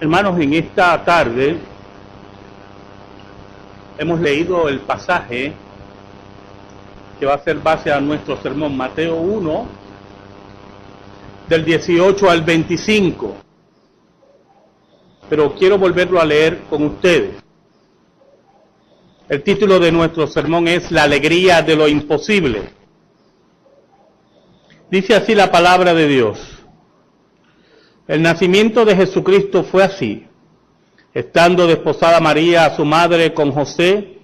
Hermanos, en esta tarde hemos leído el pasaje que va a ser base a nuestro sermón, Mateo 1, del 18 al 25. Pero quiero volverlo a leer con ustedes. El título de nuestro sermón es La alegría de lo imposible. Dice así la palabra de Dios. El nacimiento de Jesucristo fue así. Estando desposada María, su madre, con José,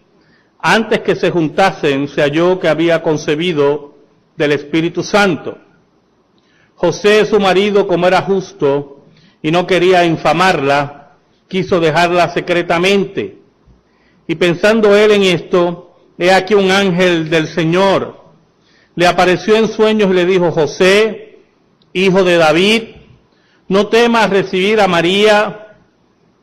antes que se juntasen, se halló que había concebido del Espíritu Santo. José, su marido, como era justo y no quería infamarla, quiso dejarla secretamente. Y pensando él en esto, he aquí un ángel del Señor le apareció en sueños y le dijo: José, hijo de David, no temas recibir a María,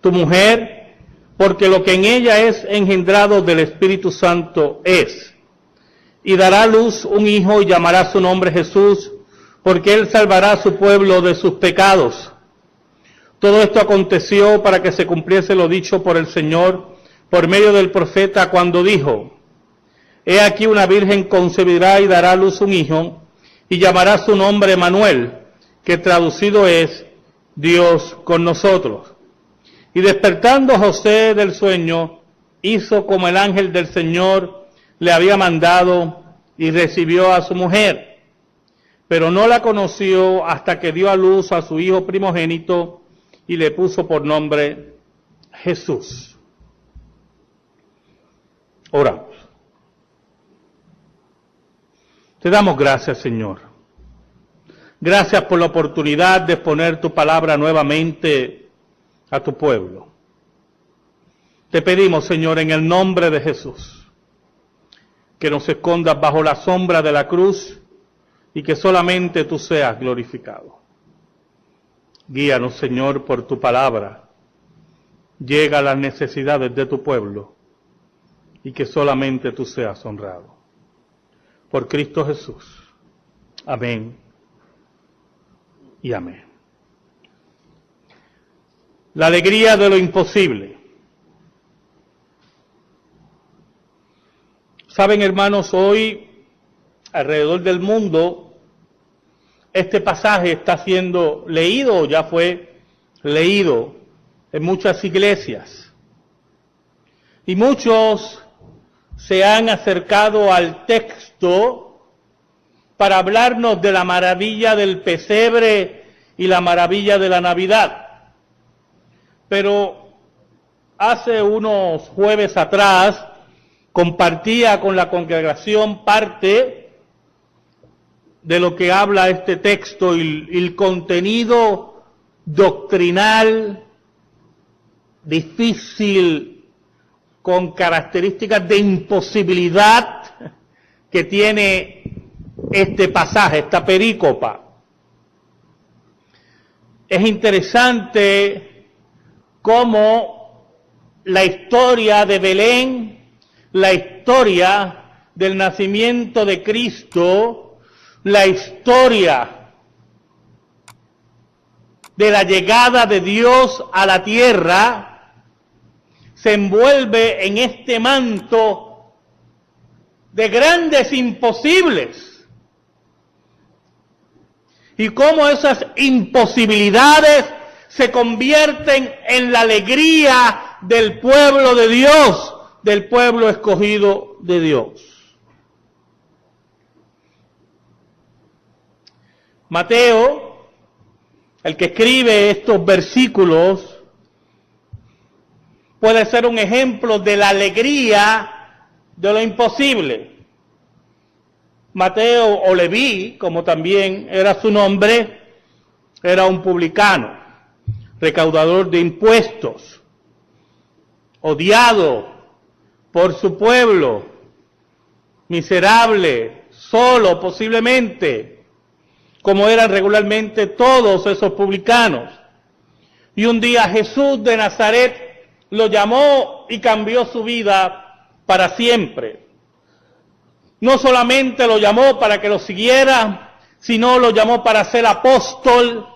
tu mujer, porque lo que en ella es engendrado del Espíritu Santo es. Y dará a luz un hijo y llamará su nombre Jesús, porque él salvará a su pueblo de sus pecados. Todo esto aconteció para que se cumpliese lo dicho por el Señor por medio del profeta cuando dijo: He aquí una virgen concebirá y dará a luz un hijo, y llamará su nombre Emmanuel, que traducido es Dios con nosotros. Y despertando José del sueño, hizo como el ángel del Señor le había mandado y recibió a su mujer. Pero no la conoció hasta que dio a luz a su hijo primogénito y le puso por nombre Jesús. Oramos. Te damos gracias, Señor. Gracias por la oportunidad de exponer tu palabra nuevamente a tu pueblo. Te pedimos, Señor, en el nombre de Jesús, que nos escondas bajo la sombra de la cruz y que solamente tú seas glorificado. Guíanos, Señor, por tu palabra. Llega a las necesidades de tu pueblo y que solamente tú seas honrado. Por Cristo Jesús. Amén y amén. La alegría de lo imposible. Saben, hermanos, hoy alrededor del mundo este pasaje está siendo leído o ya fue leído en muchas iglesias. Y muchos se han acercado al texto para hablarnos de la maravilla del pesebre y la maravilla de la Navidad. Pero hace unos jueves atrás compartía con la congregación parte de lo que habla este texto y el contenido doctrinal difícil, con características de imposibilidad que tiene este pasaje, esta perícopa. Es interesante cómo la historia de Belén, la historia del nacimiento de Cristo, la historia de la llegada de Dios a la tierra, se envuelve en este manto de grandes imposibles. Y cómo esas imposibilidades se convierten en la alegría del pueblo de Dios, del pueblo escogido de Dios. Mateo, el que escribe estos versículos, puede ser un ejemplo de la alegría de lo imposible. Mateo o Leví, como también era su nombre, era un publicano, recaudador de impuestos, odiado por su pueblo, miserable, solo posiblemente, como eran regularmente todos esos publicanos. Y un día Jesús de Nazaret lo llamó y cambió su vida para siempre. No solamente lo llamó para que lo siguiera, sino lo llamó para ser apóstol,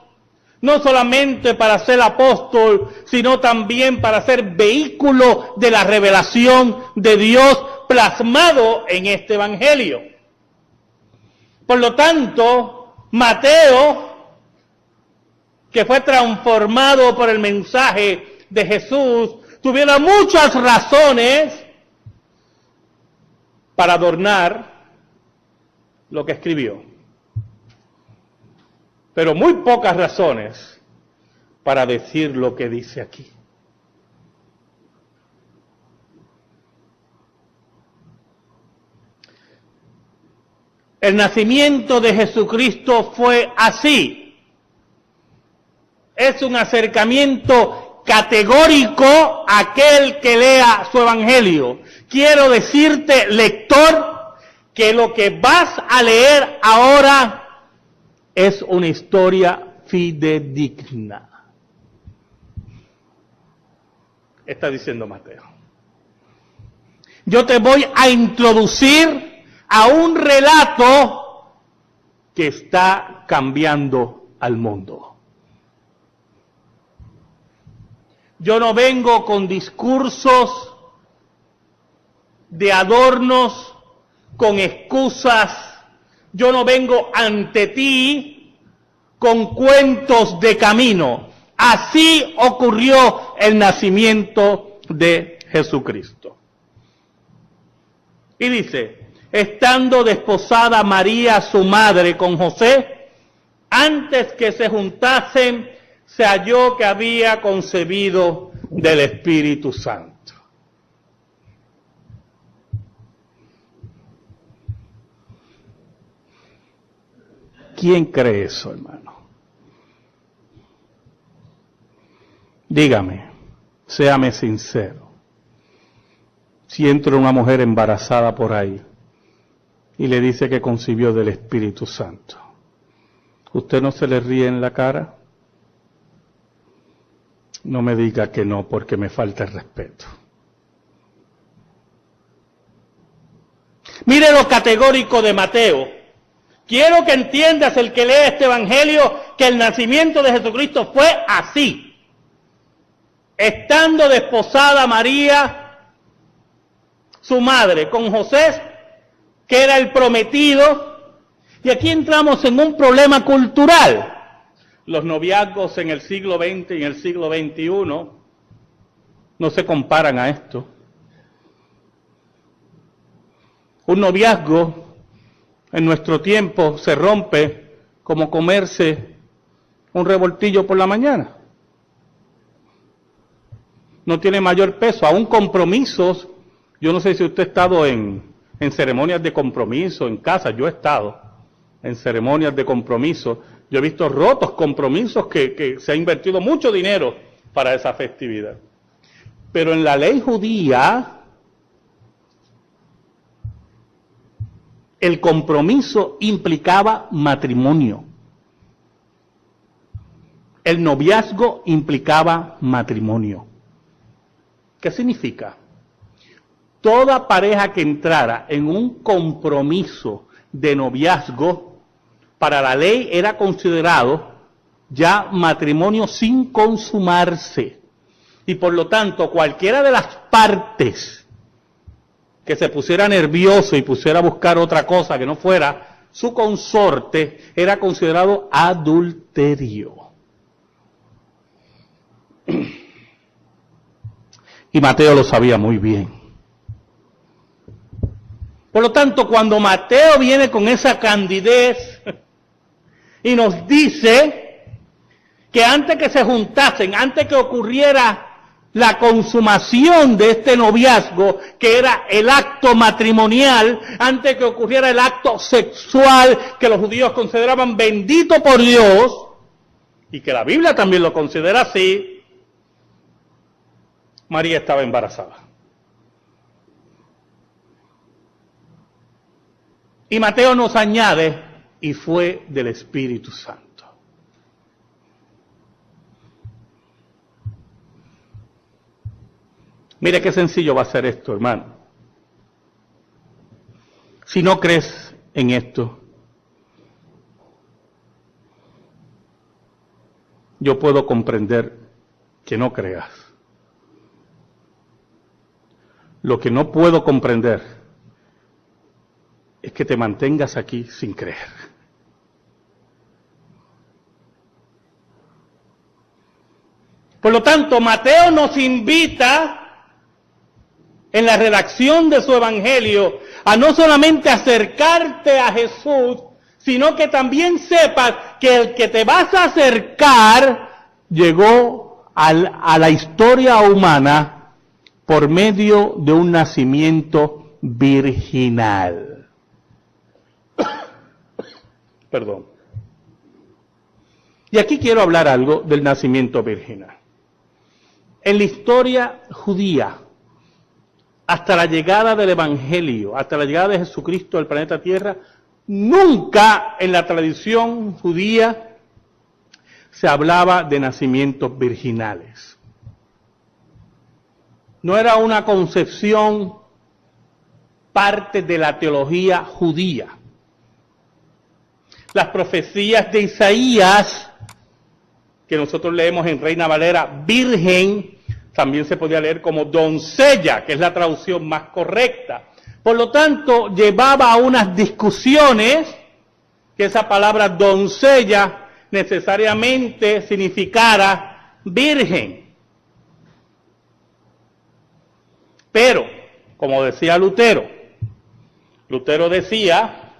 no solamente para ser apóstol, sino también para ser vehículo de la revelación de Dios plasmado en este evangelio. Por lo tanto, Mateo, que fue transformado por el mensaje de Jesús, tuviera muchas razones para adornar lo que escribió, pero muy pocas razones para decir lo que dice aquí. El nacimiento de Jesucristo fue así. Es un acercamiento categórico a aquel que lea su evangelio. Quiero decirte, lector, que lo que vas a leer ahora es una historia fidedigna. Está diciendo Mateo. Yo te voy a introducir a un relato que está cambiando al mundo. Yo no vengo con discursos de adornos, con excusas. Yo no vengo ante ti con cuentos de camino. Así ocurrió el nacimiento de Jesucristo. Y dice, estando desposada María, su madre, con José, antes que se juntasen, se halló que había concebido del Espíritu Santo. ¿Quién cree eso, hermano? Dígame, séame sincero. Si entra una mujer embarazada por ahí y le dice que concibió del Espíritu Santo, ¿usted no se le ríe en la cara? No me diga que no, porque me falta el respeto. Mire lo categórico de Mateo. Quiero que entiendas, el que lee este evangelio, que el nacimiento de Jesucristo fue así. Estando desposada María, su madre, con José, que era el prometido, y aquí entramos en un problema cultural. Los noviazgos en el siglo XX y en el siglo XXI no se comparan a esto. Un noviazgo en nuestro tiempo se rompe como comerse un revoltillo por la mañana. No tiene mayor peso, aún compromisos. Yo no sé si usted ha estado en ceremonias de compromiso en casa. Yo he estado en ceremonias de compromiso. Yo he visto rotos compromisos que se ha invertido mucho dinero para esa festividad. Pero en la ley judía, el compromiso implicaba matrimonio. El noviazgo implicaba matrimonio. ¿Qué significa? Toda pareja que entrara en un compromiso de noviazgo, para la ley era considerado ya matrimonio sin consumarse. Y por lo tanto, cualquiera de las partes que se pusiera nervioso y pusiera a buscar otra cosa que no fuera su consorte, era considerado adulterio. Y Mateo lo sabía muy bien. Por lo tanto, cuando Mateo viene con esa candidez y nos dice que antes que se juntasen, antes que ocurriera la consumación de este noviazgo, que era el acto matrimonial, antes que ocurriera el acto sexual que los judíos consideraban bendito por Dios, y que la Biblia también lo considera así, María estaba embarazada. Y Mateo nos añade, y fue del Espíritu Santo. Mire qué sencillo va a ser esto, hermano. Si no crees en esto, yo puedo comprender que no creas. Lo que no puedo comprender es que te mantengas aquí sin creer. Por lo tanto, Mateo nos invita en la redacción de su evangelio a no solamente acercarte a Jesús, sino que también sepas que el que te vas a acercar llegó a la historia humana por medio de un nacimiento virginal. Perdón. Y aquí quiero hablar algo del nacimiento virginal. En la historia judía, hasta la llegada del Evangelio, hasta la llegada de Jesucristo al planeta Tierra, nunca en la tradición judía se hablaba de nacimientos virginales. No era una concepción parte de la teología judía. Las profecías de Isaías, que nosotros leemos en Reina Valera, virgen, también se podía leer como doncella, que es la traducción más correcta. Por lo tanto, llevaba a unas discusiones que esa palabra doncella necesariamente significara virgen. Pero, como decía Lutero decía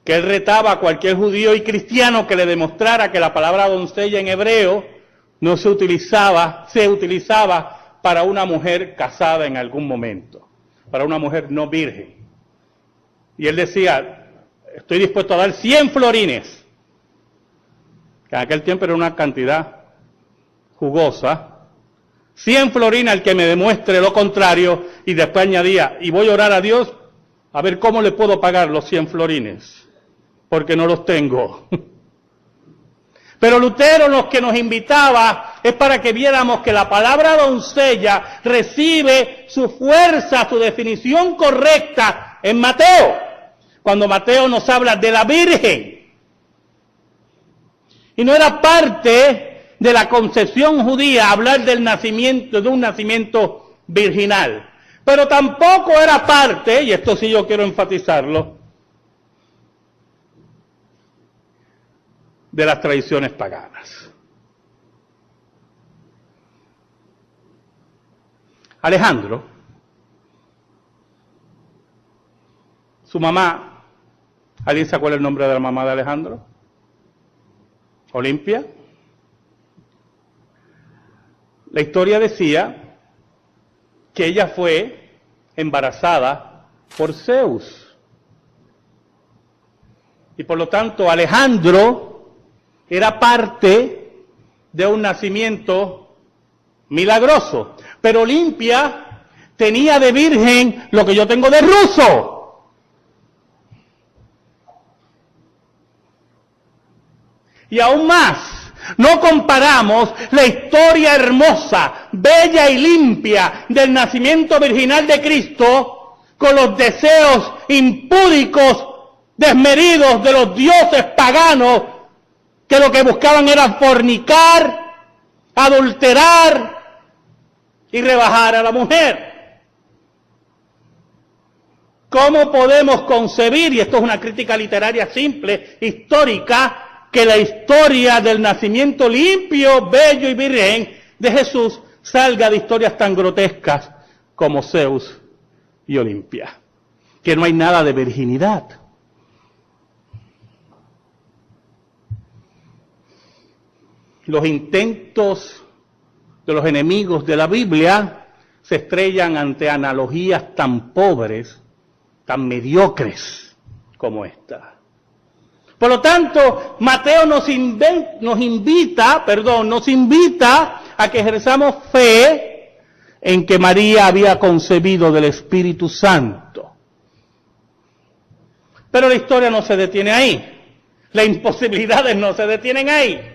que él retaba a cualquier judío y cristiano que le demostrara que la palabra doncella en hebreo no se utilizaba para una mujer casada en algún momento, para una mujer no virgen. Y él decía, estoy dispuesto a dar 100 florines, que en aquel tiempo era una cantidad jugosa, 100 florines al que me demuestre lo contrario, y después añadía, y voy a orar a Dios a ver cómo le puedo pagar los 100 florines, porque no los tengo. Pero Lutero lo que nos invitaba es para que viéramos que la palabra doncella recibe su fuerza, su definición correcta en Mateo, cuando Mateo nos habla de la Virgen. Y no era parte de la concepción judía hablar del nacimiento, de un nacimiento virginal. Pero tampoco era parte, y esto sí yo quiero enfatizarlo, de las tradiciones paganas. Alejandro, su mamá, ¿alguien se acuerda el nombre de la mamá de Alejandro? Olimpia. La historia decía que ella fue embarazada por Zeus. Y por lo tanto Alejandro era parte de un nacimiento milagroso. Pero Olimpia tenía de virgen lo que yo tengo de ruso. Y aún más, no comparamos la historia hermosa, bella y limpia del nacimiento virginal de Cristo con los deseos impúdicos, desmedidos de los dioses paganos, que lo que buscaban era fornicar, adulterar y rebajar a la mujer. ¿Cómo podemos concebir, y esto es una crítica literaria simple, histórica, que la historia del nacimiento limpio, bello y virgen de Jesús salga de historias tan grotescas como Zeus y Olimpia? Que no hay nada de virginidad. Los intentos de los enemigos de la Biblia se estrellan ante analogías tan pobres, tan mediocres como esta. Por lo tanto, Mateo nos invita a que ejerzamos fe en que María había concebido del Espíritu Santo. Pero la historia no se detiene ahí. Las imposibilidades no se detienen ahí.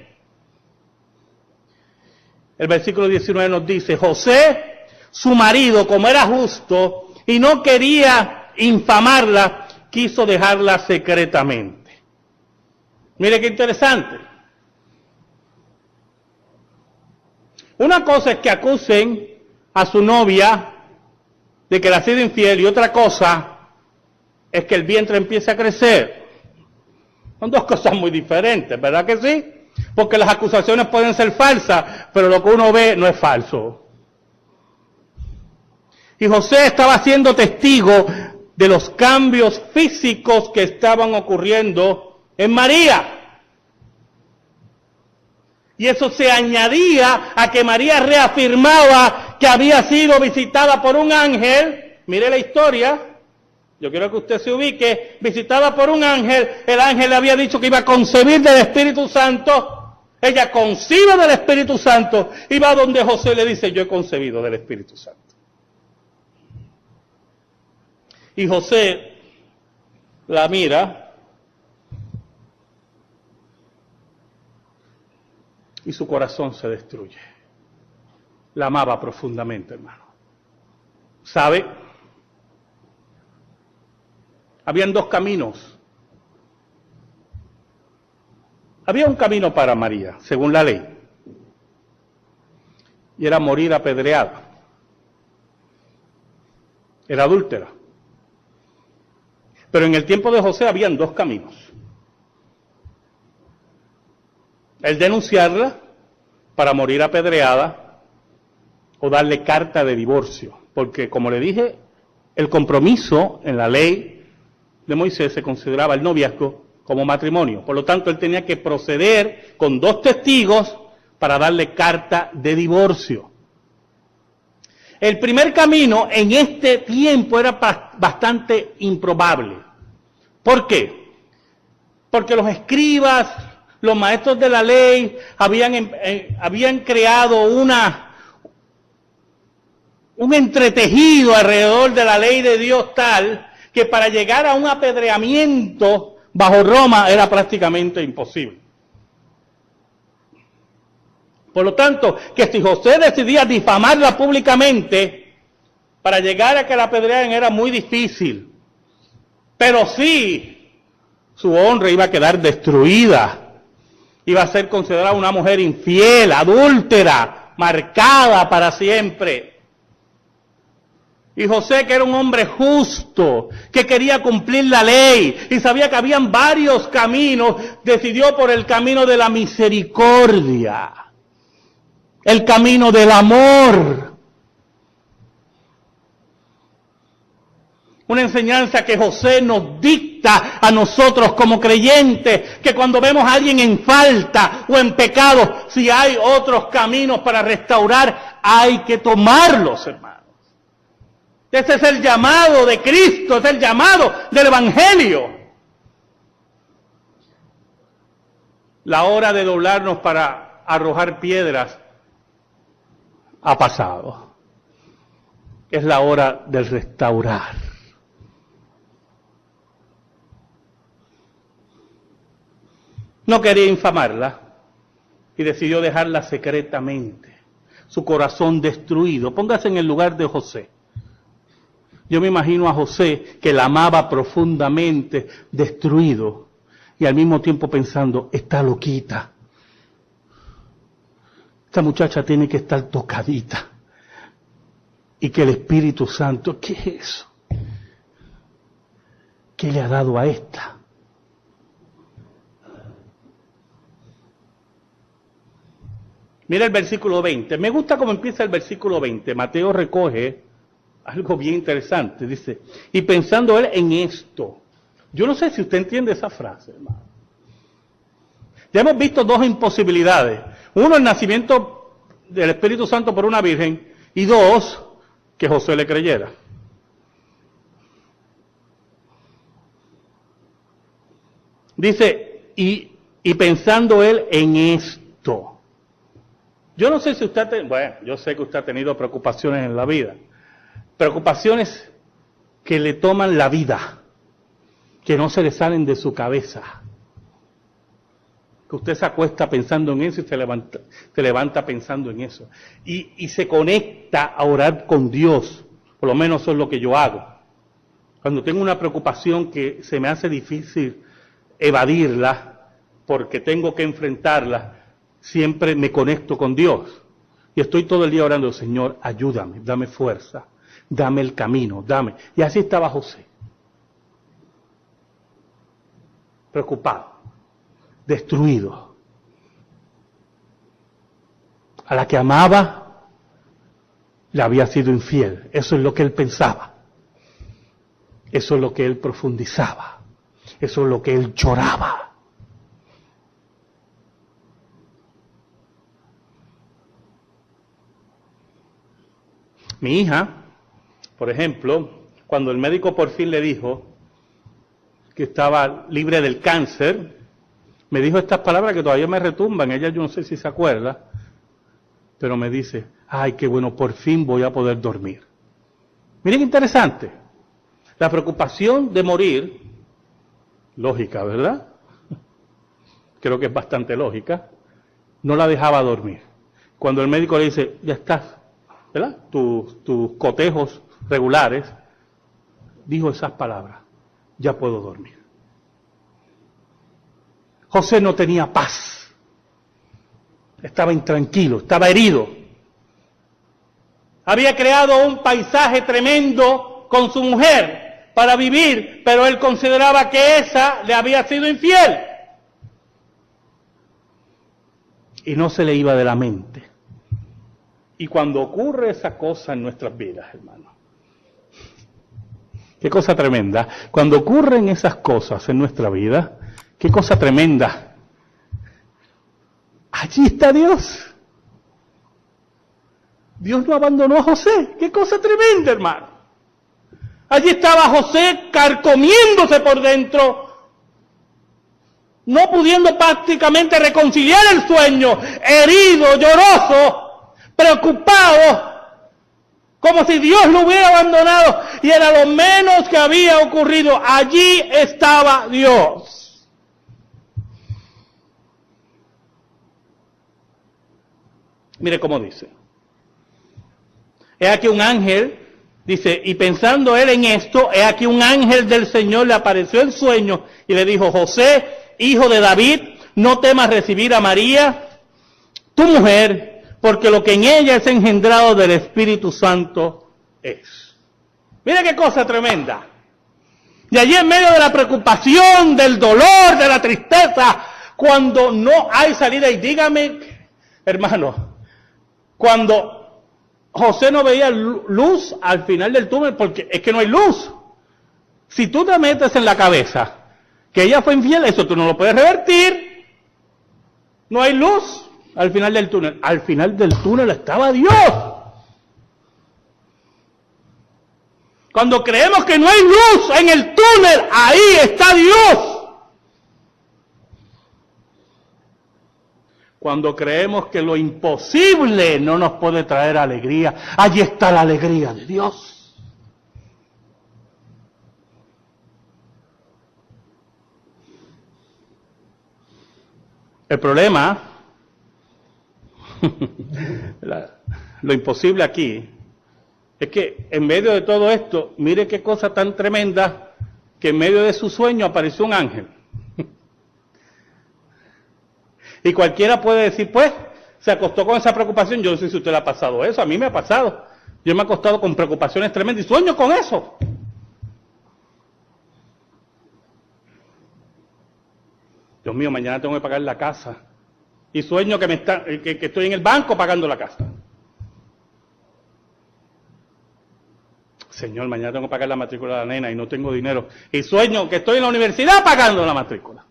El versículo 19 nos dice, José, su marido, como era justo y no quería infamarla, quiso dejarla secretamente. Mire qué interesante. Una cosa es que acusen a su novia de que le ha sido infiel y otra cosa es que el vientre empiece a crecer. Son dos cosas muy diferentes, ¿verdad que sí? Porque las acusaciones pueden ser falsas, pero lo que uno ve no es falso. Y José estaba siendo testigo de los cambios físicos que estaban ocurriendo en María. Y eso se añadía a que María reafirmaba que había sido visitada por un ángel. Mire la historia. Yo quiero que usted se ubique. Visitada por un ángel. El ángel le había dicho que iba a concebir del Espíritu Santo. Ella concibe del Espíritu Santo. Y va donde José le dice, yo he concebido del Espíritu Santo. Y José la mira. Y su corazón se destruye. La amaba profundamente, hermano. ¿Sabe? Habían dos caminos. Había un camino para María, según la ley. Y era morir apedreada. Era adúltera. Pero en el tiempo de José habían dos caminos. El denunciarla para morir apedreada o darle carta de divorcio. Porque, como le dije, el compromiso en la ley de Moisés se consideraba el noviazgo como matrimonio. Por lo tanto, él tenía que proceder con dos testigos para darle carta de divorcio. El primer camino en este tiempo era bastante improbable. ¿Por qué? Porque los escribas, los maestros de la ley habían creado un entretejido alrededor de la ley de Dios tal que para llegar a un apedreamiento bajo Roma era prácticamente imposible. Por lo tanto, que si José decidía difamarla públicamente, para llegar a que la apedrearan era muy difícil. Pero sí, su honra iba a quedar destruida. Iba a ser considerada una mujer infiel, adúltera, marcada para siempre. Y José, que era un hombre justo, que quería cumplir la ley y sabía que habían varios caminos, decidió por el camino de la misericordia, el camino del amor. Una enseñanza que José nos dicta a nosotros como creyentes, que cuando vemos a alguien en falta o en pecado, si hay otros caminos para restaurar, hay que tomarlos, hermanos. Ese es el llamado de Cristo, es el llamado del Evangelio. La hora de doblarnos para arrojar piedras ha pasado. Es la hora del restaurar. No quería infamarla y decidió dejarla secretamente. Su corazón destruido. Póngase en el lugar de José. Yo me imagino a José que la amaba profundamente, destruido, y al mismo tiempo pensando, está loquita. Esta muchacha tiene que estar tocadita. Y que el Espíritu Santo, ¿qué es eso? ¿Qué le ha dado a esta? Mira el versículo 20. Me gusta cómo empieza el versículo 20. Mateo recoge algo bien interesante. Dice, y pensando él en esto. Yo no sé si usted entiende esa frase, hermano. Ya hemos visto dos imposibilidades. Uno, el nacimiento del Espíritu Santo por una virgen. Y dos, que José le creyera. Dice, y pensando él en esto. Yo no sé si usted, bueno, yo sé que usted ha tenido preocupaciones en la vida. Preocupaciones que le toman la vida, que no se le salen de su cabeza. Que usted se acuesta pensando en eso y se levanta pensando en eso. Y se conecta a orar con Dios. Por lo menos eso es lo que yo hago. Cuando tengo una preocupación que se me hace difícil evadirla, porque tengo que enfrentarla, siempre me conecto con Dios. Y estoy todo el día orando, Señor, ayúdame, dame fuerza, dame el camino, dame. Y así estaba José. Preocupado, destruido. A la que amaba, le había sido infiel. Eso es lo que él pensaba. Eso es lo que él profundizaba. Eso es lo que él lloraba. Mi hija, por ejemplo, cuando el médico por fin le dijo que estaba libre del cáncer, me dijo estas palabras que todavía me retumban. Ella, yo no sé si se acuerda, pero me dice, ay, qué bueno, por fin voy a poder dormir. Miren qué interesante. La preocupación de morir, lógica, ¿verdad? Creo que es bastante lógica, no la dejaba dormir. Cuando el médico le dice, ya estás, ¿verdad? Tus cotejos regulares, dijo esas palabras, ya puedo dormir. José no tenía paz, estaba intranquilo, estaba herido. Había creado un paisaje tremendo con su mujer para vivir, pero él consideraba que esa le había sido infiel. Y no se le iba de la mente. Y cuando ocurre esa cosa en nuestras vidas, hermano, qué cosa tremenda. Cuando ocurren esas cosas en nuestra vida, qué cosa tremenda. Allí está Dios. Dios no abandonó a José. Qué cosa tremenda, hermano. Allí estaba José carcomiéndose por dentro, no pudiendo prácticamente reconciliar el sueño, herido, lloroso, preocupado, como si Dios lo hubiera abandonado, y era lo menos que había ocurrido. Allí estaba Dios. Mire cómo dice. He aquí un ángel, dice, y pensando él en esto, he aquí un ángel del Señor le apareció en sueño y le dijo, José, hijo de David, no temas recibir a María, tu mujer, porque lo que en ella es engendrado del Espíritu Santo es. Mira qué cosa tremenda. Y allí en medio de la preocupación, del dolor, de la tristeza, cuando no hay salida, y dígame, hermano, cuando José no veía luz al final del túnel, porque es que no hay luz. Si tú te metes en la cabeza que ella fue infiel, eso tú no lo puedes revertir. No hay luz al final del túnel. Al final del túnel estaba Dios. Cuando creemos que no hay luz en el túnel, ahí está Dios. Cuando creemos que lo imposible no nos puede traer alegría, allí está la alegría de Dios. El problema, lo imposible aquí, es que en medio de todo esto, mire qué cosa tan tremenda, que en medio de su sueño apareció un ángel. Y cualquiera puede decir, pues, se acostó con esa preocupación. Yo no sé si a usted le ha pasado eso, a mí me ha pasado. Yo me he acostado con preocupaciones tremendas y sueño con eso. Dios mío, mañana tengo que pagar la casa. Y sueño que estoy en el banco pagando la casa. Señor, mañana tengo que pagar la matrícula de la nena y no tengo dinero. Y sueño que estoy en la universidad pagando la matrícula.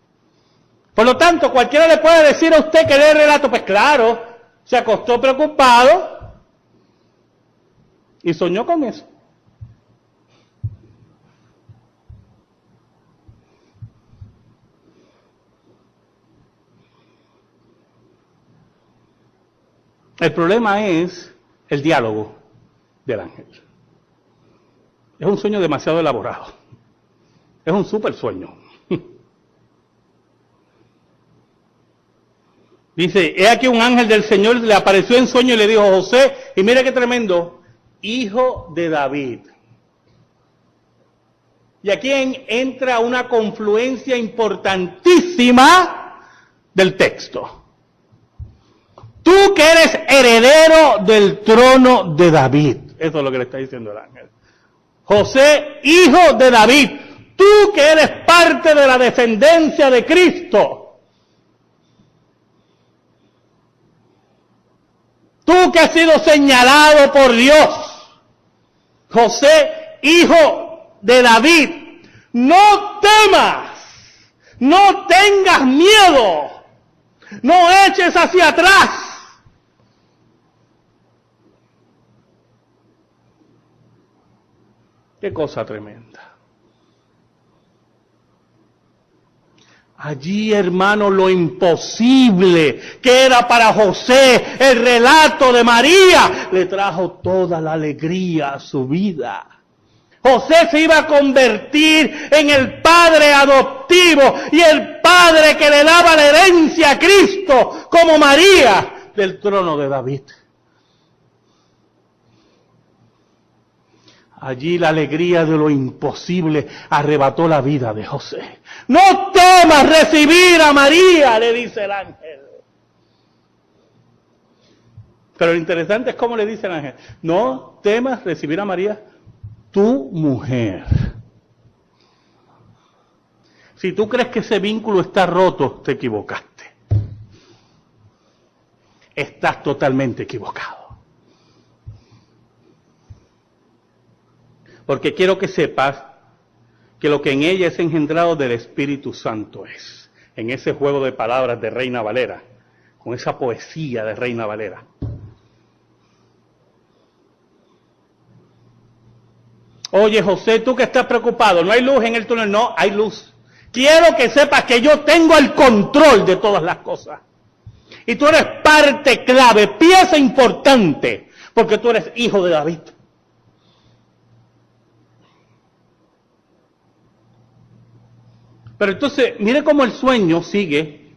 Por lo tanto, cualquiera le puede decir a usted que lee el relato, pues claro, se acostó preocupado y soñó con eso. El problema es el diálogo del ángel. Es un sueño demasiado elaborado. Es un súper sueño. Dice, he aquí un ángel del Señor le apareció en sueño y le dijo, José, y mira qué tremendo, hijo de David. Y aquí entra una confluencia importantísima del texto. tú que eres heredero del trono de David. Eso es lo que le está diciendo el ángel. José, hijo de David, tú que eres parte de la descendencia de Cristo. Tú que has sido señalado por Dios. José, hijo de David, no temas, no tengas miedo, no eches hacia atrás. Qué cosa tremenda. Allí, hermano, lo imposible que era para José, el relato de María, le trajo toda la alegría a su vida. José se iba a convertir en el padre adoptivo y el padre que le daba la herencia a Cristo, como María, del trono de David. Allí la alegría de lo imposible arrebató la vida de José. No temas recibir a María, le dice el ángel. Pero lo interesante es cómo le dice el ángel. No temas recibir a María, tu mujer. Si tú crees que ese vínculo está roto, te equivocaste. Estás totalmente equivocado. Porque quiero que sepas que lo que en ella es engendrado del Espíritu Santo es. En ese juego de palabras de Reina Valera, con esa poesía de Reina Valera. Oye, José, tú que estás preocupado, no hay luz en el túnel, no, hay luz. Quiero que sepas que yo tengo el control de todas las cosas. Y tú eres parte clave, pieza importante, porque tú eres hijo de David. Pero entonces, mire cómo el sueño sigue.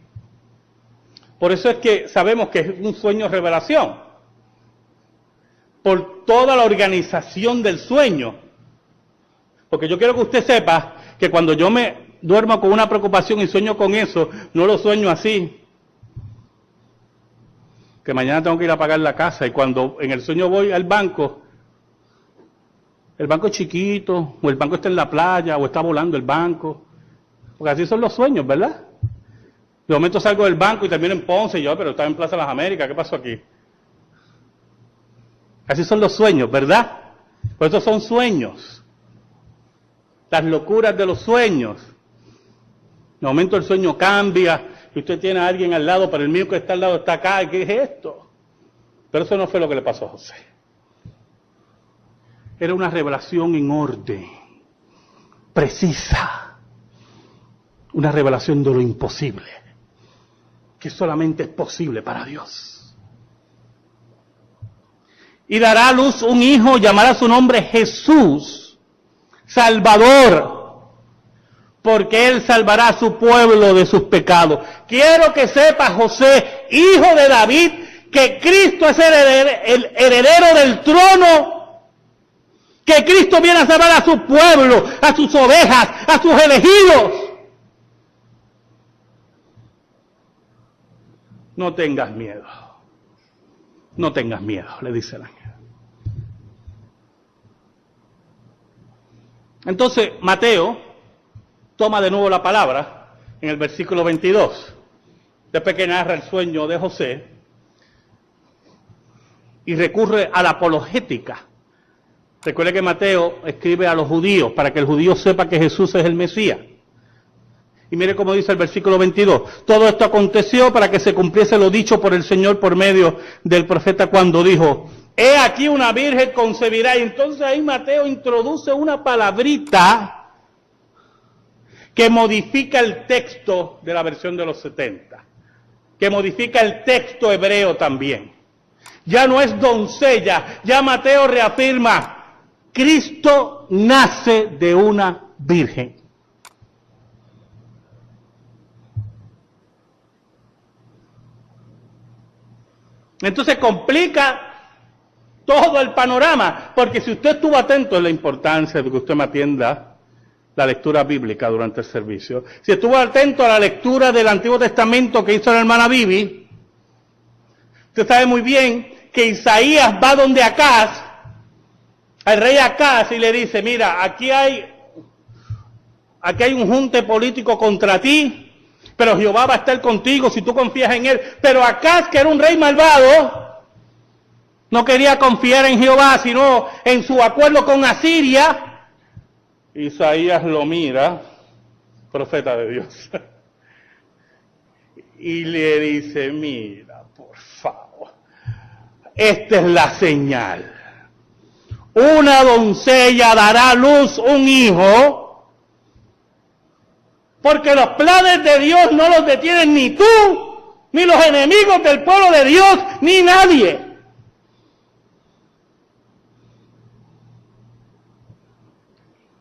Por eso es que sabemos que es un sueño revelación. Por toda la organización del sueño. Porque yo quiero que usted sepa que cuando yo me duermo con una preocupación y sueño con eso, no lo sueño así. Que mañana tengo que ir a pagar la casa y cuando en el sueño voy al banco, el banco es chiquito, o el banco está en la playa, o está volando el banco. Porque así son los sueños, ¿verdad? De momento salgo del banco y termino en Ponce y yo, pero estaba en Plaza de las Américas, ¿qué pasó aquí? Así son los sueños, ¿verdad? Por eso son sueños. Las locuras de los sueños. De momento el sueño cambia y usted tiene a alguien al lado, pero el mío que está al lado está acá. ¿Qué es esto? Pero eso no fue lo que le pasó a José. Era una revelación en orden, precisa. Una revelación de lo imposible, que solamente es posible para Dios. Y dará a luz un hijo, llamará su nombre Jesús, Salvador, porque Él salvará a su pueblo de sus pecados. Quiero que sepa, José, hijo de David, que Cristo es el heredero del trono, que Cristo viene a salvar a su pueblo, a sus ovejas, a sus elegidos. No tengas miedo. No tengas miedo, le dice el ángel. Entonces, Mateo toma de nuevo la palabra en el versículo 22. Después que narra el sueño de José y recurre a la apologética. Recuerde que Mateo escribe a los judíos para que el judío sepa que Jesús es el Mesías. Y mire cómo dice el versículo 22. Todo esto aconteció para que se cumpliese lo dicho por el Señor por medio del profeta cuando dijo, he aquí una virgen concebirá. Y entonces ahí Mateo introduce una palabrita que modifica el texto de la versión de los 70. Que modifica el texto hebreo también. Ya no es doncella, ya Mateo reafirma, Cristo nace de una virgen. Entonces complica todo el panorama, porque si usted estuvo atento, es la importancia de que usted me atienda la lectura bíblica durante el servicio. Si estuvo atento a la lectura del Antiguo Testamento que hizo la hermana Bibi, Usted sabe muy bien que Isaías va donde Acaz, al rey Acaz, y le dice, mira, aquí hay un junte político contra ti, pero Jehová va a estar contigo si tú confías en él. Pero Acaz, que era un rey malvado, no quería confiar en Jehová, sino en su acuerdo con Asiria. Isaías lo mira, profeta de Dios, y le dice, mira, por favor, esta es la señal. Una doncella dará a luz un hijo, porque los planes de Dios no los detienen ni tú, ni los enemigos del pueblo de Dios, ni nadie.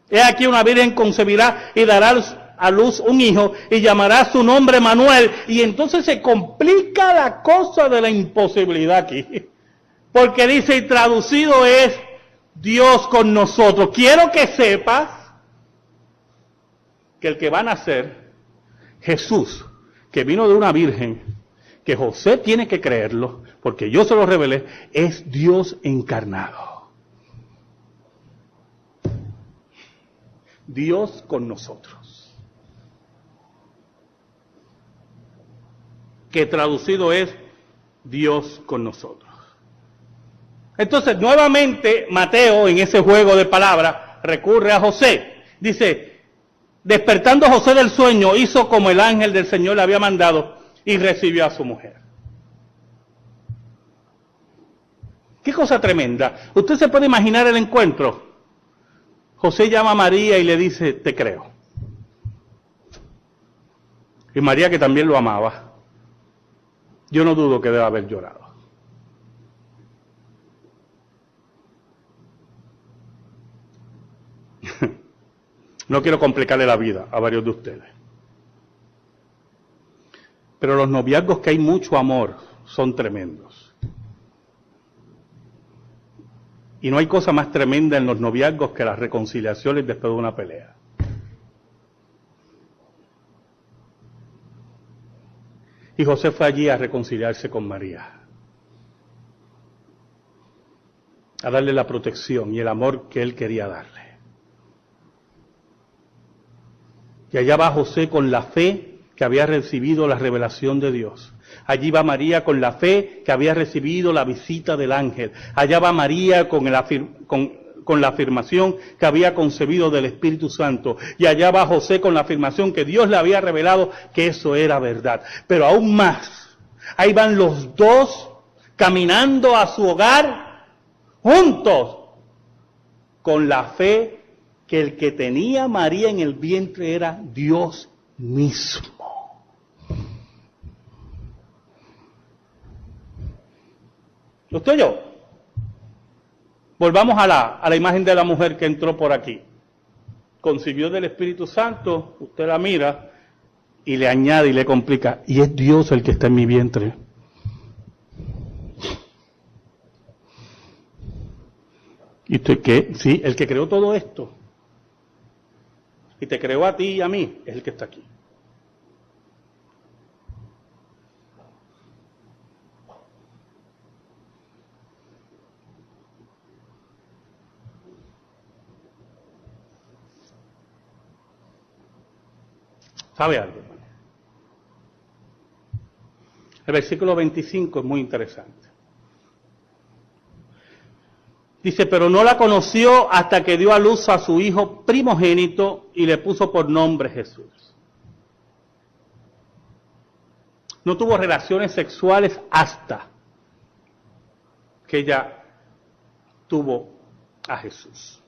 He aquí una virgen concebirá y dará a luz un hijo y llamará su nombre Manuel. Y entonces se complica la cosa de la imposibilidad aquí. Porque dice, y traducido es, Dios con nosotros. Quiero que sepas que el que va a nacer, Jesús, que vino de una virgen, que José tiene que creerlo, porque yo se lo revelé, es Dios encarnado. Dios con nosotros. Que traducido es Dios con nosotros. Entonces, nuevamente, Mateo, en ese juego de palabras, recurre a José. Dice, despertando José del sueño, hizo como el ángel del Señor le había mandado y recibió a su mujer. Qué cosa tremenda. Usted se puede imaginar el encuentro. José llama a María y le dice, te creo. Y María, que también lo amaba, yo no dudo que debe haber llorado. No quiero complicarle la vida a varios de ustedes. Pero los noviazgos que hay mucho amor son tremendos. Y no hay cosa más tremenda en los noviazgos que las reconciliaciones después de una pelea. Y José fue allí a reconciliarse con María, a darle la protección y el amor que él quería darle. Y allá va José con la fe que había recibido la revelación de Dios. Allí va María con la fe que había recibido la visita del ángel. Allá va María con la afirmación que había concebido del Espíritu Santo. Y allá va José con la afirmación que Dios le había revelado que eso era verdad. Pero aún más, ahí van los dos caminando a su hogar juntos con la fe que el que tenía María en el vientre era Dios mismo. ¿Usted oyó? Volvamos a la imagen de la mujer que entró por aquí. Concibió del Espíritu Santo, usted la mira y le añade y le complica, y es Dios el que está en mi vientre. ¿Y usted qué? Sí, el que creó todo esto. Y te creó a ti y a mí, es el que está aquí. ¿Sabe algo, hermano? El versículo 25 es muy interesante. Dice, pero no la conoció hasta que dio a luz a su hijo primogénito y le puso por nombre Jesús. No tuvo relaciones sexuales hasta que ella tuvo a Jesús.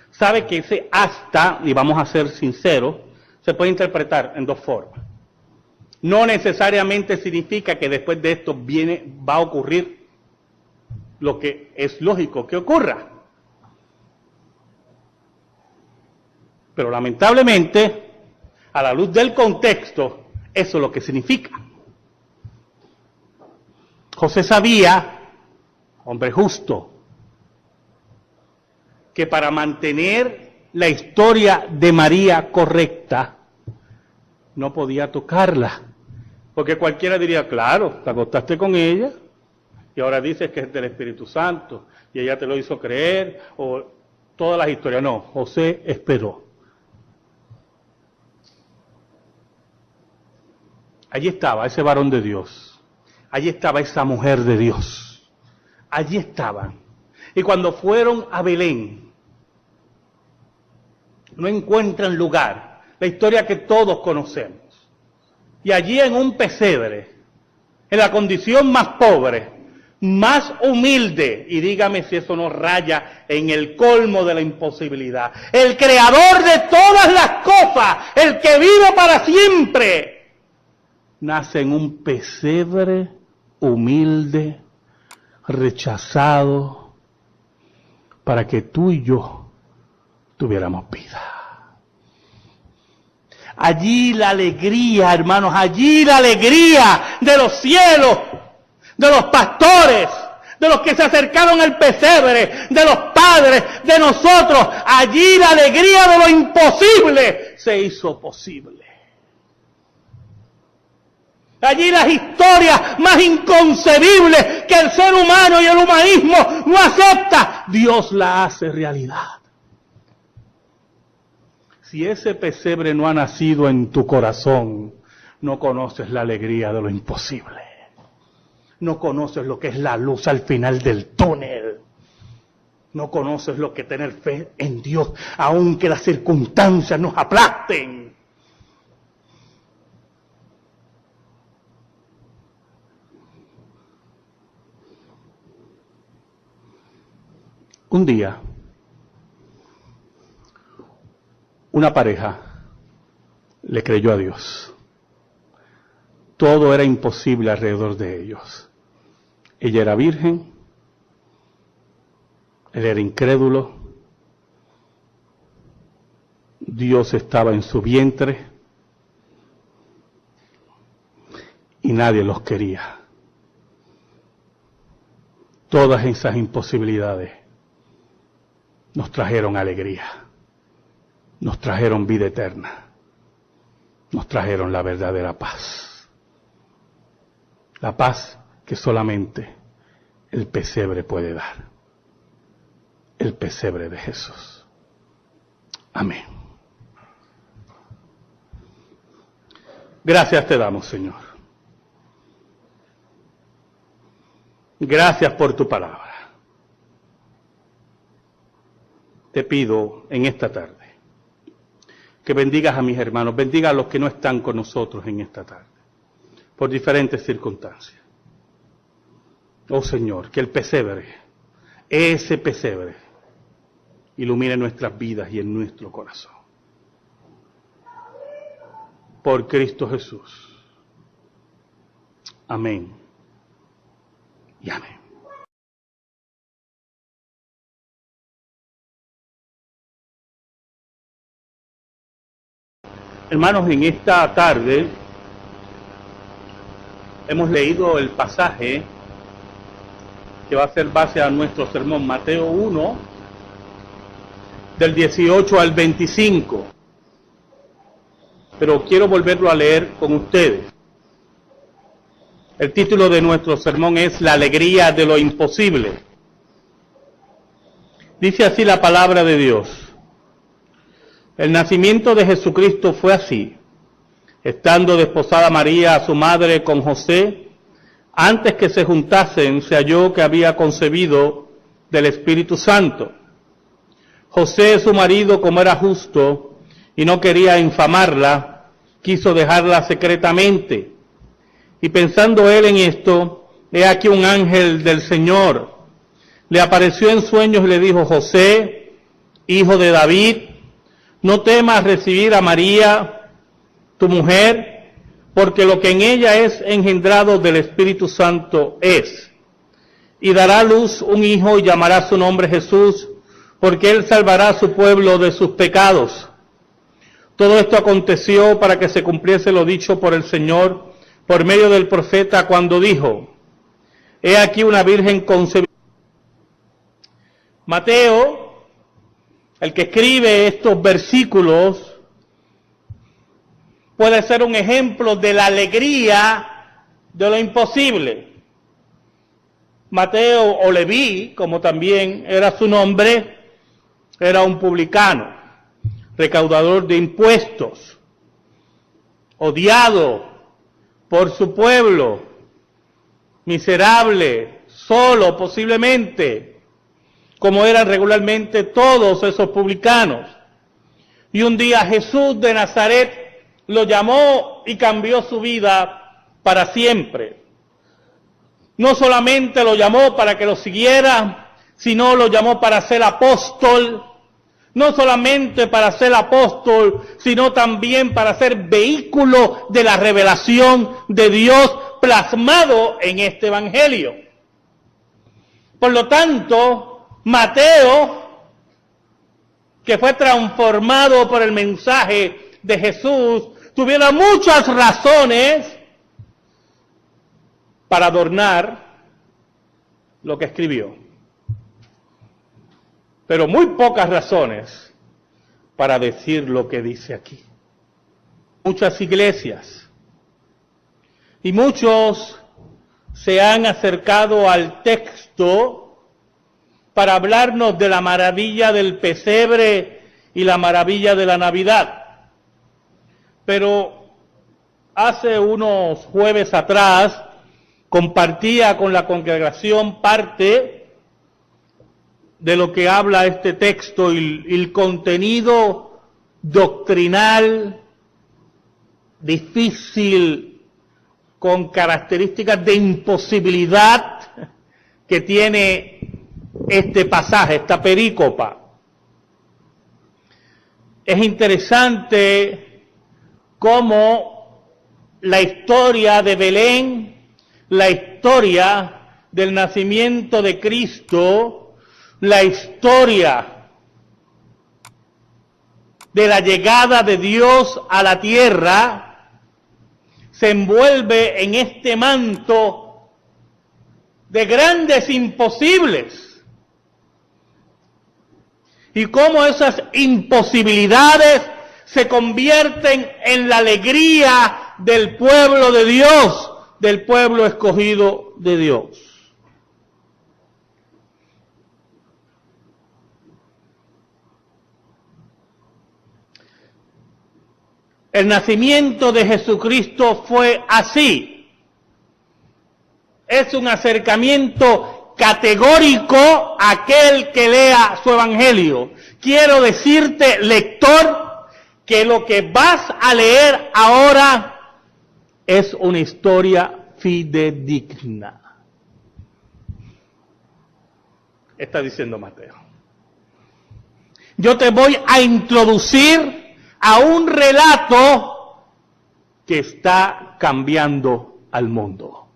Sabe que ese hasta, y vamos a ser sinceros, se puede interpretar en dos formas. No necesariamente significa que después de esto va a ocurrir lo que es lógico que ocurra. Pero lamentablemente, a la luz del contexto, eso es lo que significa. José sabía, hombre justo, que para mantener la historia de María correcta, no podía tocarla. Porque cualquiera diría, claro, te acostaste con ella, y ahora dices que es del Espíritu Santo, y ella te lo hizo creer, o todas las historias. No, José esperó. Allí estaba ese varón de Dios, allí estaba esa mujer de Dios, allí estaban. Y cuando fueron a Belén, no encuentran lugar, la historia que todos conocemos. Y allí en un pesebre, en la condición más pobre, más humilde, y dígame si eso no raya en el colmo de la imposibilidad, el creador de todas las cosas, el que vive para siempre, nace en un pesebre humilde, rechazado, para que tú y yo tuviéramos vida. Allí la alegría, hermanos, allí la alegría de los cielos, de los pastores, de los que se acercaron al pesebre, de los padres, de nosotros, allí la alegría de lo imposible se hizo posible. Allí las historias más inconcebibles que el ser humano y el humanismo no acepta, Dios la hace realidad. Si ese pesebre no ha nacido en tu corazón, no conoces la alegría de lo imposible. No conoces lo que es la luz al final del túnel. No conoces lo que es tener fe en Dios, aunque las circunstancias nos aplasten. Un día, una pareja le creyó a Dios. Todo era imposible alrededor de ellos. Ella era virgen, él era incrédulo, Dios estaba en su vientre y nadie los quería. Todas esas imposibilidades nos trajeron alegría. Nos trajeron vida eterna, nos trajeron la verdadera paz. La paz que solamente el pesebre puede dar. El pesebre de Jesús. Amén. Gracias te damos, Señor. Gracias por tu palabra. Te pido en esta tarde que bendigas a mis hermanos, bendiga a los que no están con nosotros en esta tarde, por diferentes circunstancias. Oh Señor, que el pesebre, ese pesebre, ilumine nuestras vidas y en nuestro corazón. Por Cristo Jesús. Amén y amén. Hermanos, en esta tarde hemos leído el pasaje que va a ser base a nuestro sermón, Mateo 1, del 18 al 25. Pero quiero volverlo a leer con ustedes. El título de nuestro sermón es La alegría de lo imposible. Dice así la palabra de Dios. El nacimiento de Jesucristo fue así. Estando desposada María a su madre con José, antes que se juntasen, se halló que había concebido del Espíritu Santo. José, su marido, como era justo y no quería infamarla, quiso dejarla secretamente. Y pensando él en esto, he aquí un ángel del Señor le apareció en sueños y le dijo: José, hijo de David, no temas recibir a María, tu mujer, porque lo que en ella es engendrado del Espíritu Santo es. Y dará a luz un hijo y llamará su nombre Jesús, porque él salvará a su pueblo de sus pecados. Todo esto aconteció para que se cumpliese lo dicho por el Señor por medio del profeta cuando dijo: He aquí una virgen concebida. Mateo, el que escribe estos versículos, puede ser un ejemplo de la alegría de lo imposible. Mateo, o Leví, como también era su nombre, era un publicano, recaudador de impuestos, odiado por su pueblo, miserable, solo posiblemente, como eran regularmente todos esos publicanos. Y un día Jesús de Nazaret lo llamó y cambió su vida para siempre. No solamente lo llamó para que lo siguiera, sino lo llamó para ser apóstol. No solamente para ser apóstol, sino también para ser vehículo de la revelación de Dios plasmado en este evangelio. Por lo tanto, Mateo, que fue transformado por el mensaje de Jesús, tuviera muchas razones para adornar lo que escribió, pero muy pocas razones para decir lo que dice aquí. Muchas iglesias y muchos se han acercado al texto para hablarnos de la maravilla del pesebre y la maravilla de la Navidad. Pero hace unos jueves atrás compartía con la congregación parte de lo que habla este texto y el contenido doctrinal difícil, con características de imposibilidad que tiene este pasaje, esta perícopa. Es interesante cómo la historia de Belén, la historia del nacimiento de Cristo, la historia de la llegada de Dios a la tierra, se envuelve en este manto de grandes imposibles. Y cómo esas imposibilidades se convierten en la alegría del pueblo de Dios, del pueblo escogido de Dios. El nacimiento de Jesucristo fue así. Es un acercamiento categórico a aquel que lea su evangelio. Quiero decirte, lector, que lo que vas a leer ahora es una historia fidedigna. Está diciendo Mateo. Yo te voy a introducir a un relato que está cambiando al mundo.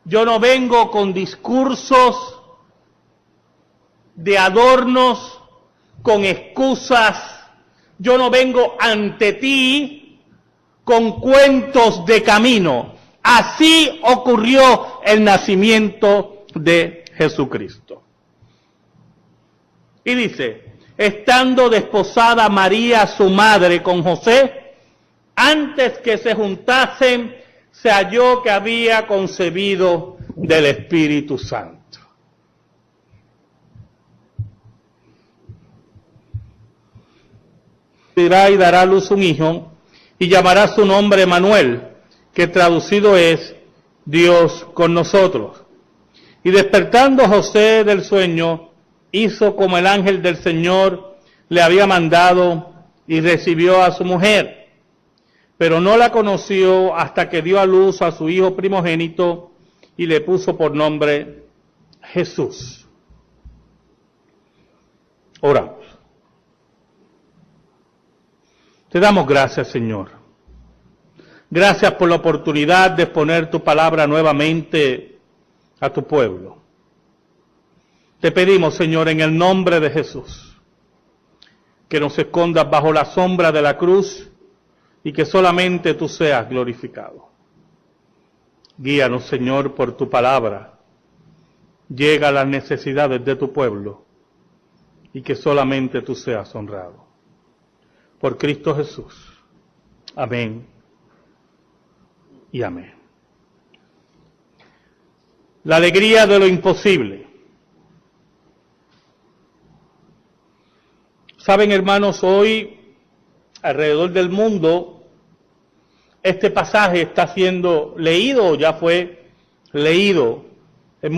Yo no vengo con discursos de adornos, con excusas. Yo no vengo ante ti con cuentos de camino. Así ocurrió el nacimiento de Jesucristo. Y dice: estando desposada María, su madre, con José, antes que se juntasen, se halló que había concebido del Espíritu Santo. Dirá y dará a luz un hijo, y llamará su nombre Emmanuel, que traducido es Dios con nosotros. Y despertando José del sueño, hizo como el ángel del Señor le había mandado y recibió a su mujer. Pero no la conoció hasta que dio a luz a su hijo primogénito y le puso por nombre Jesús. Oramos. Te damos gracias, Señor. Gracias por la oportunidad de exponer tu palabra nuevamente a tu pueblo. Te pedimos, Señor, en el nombre de Jesús, que nos escondas bajo la sombra de la cruz y que solamente tú seas glorificado. Guíanos, Señor, por tu palabra. Llega a las necesidades de tu pueblo y que solamente tú seas honrado. Por Cristo Jesús. Amén y amén. La alegría de lo imposible. Saben, hermanos, hoy alrededor del mundo este pasaje está siendo leído o ya fue leído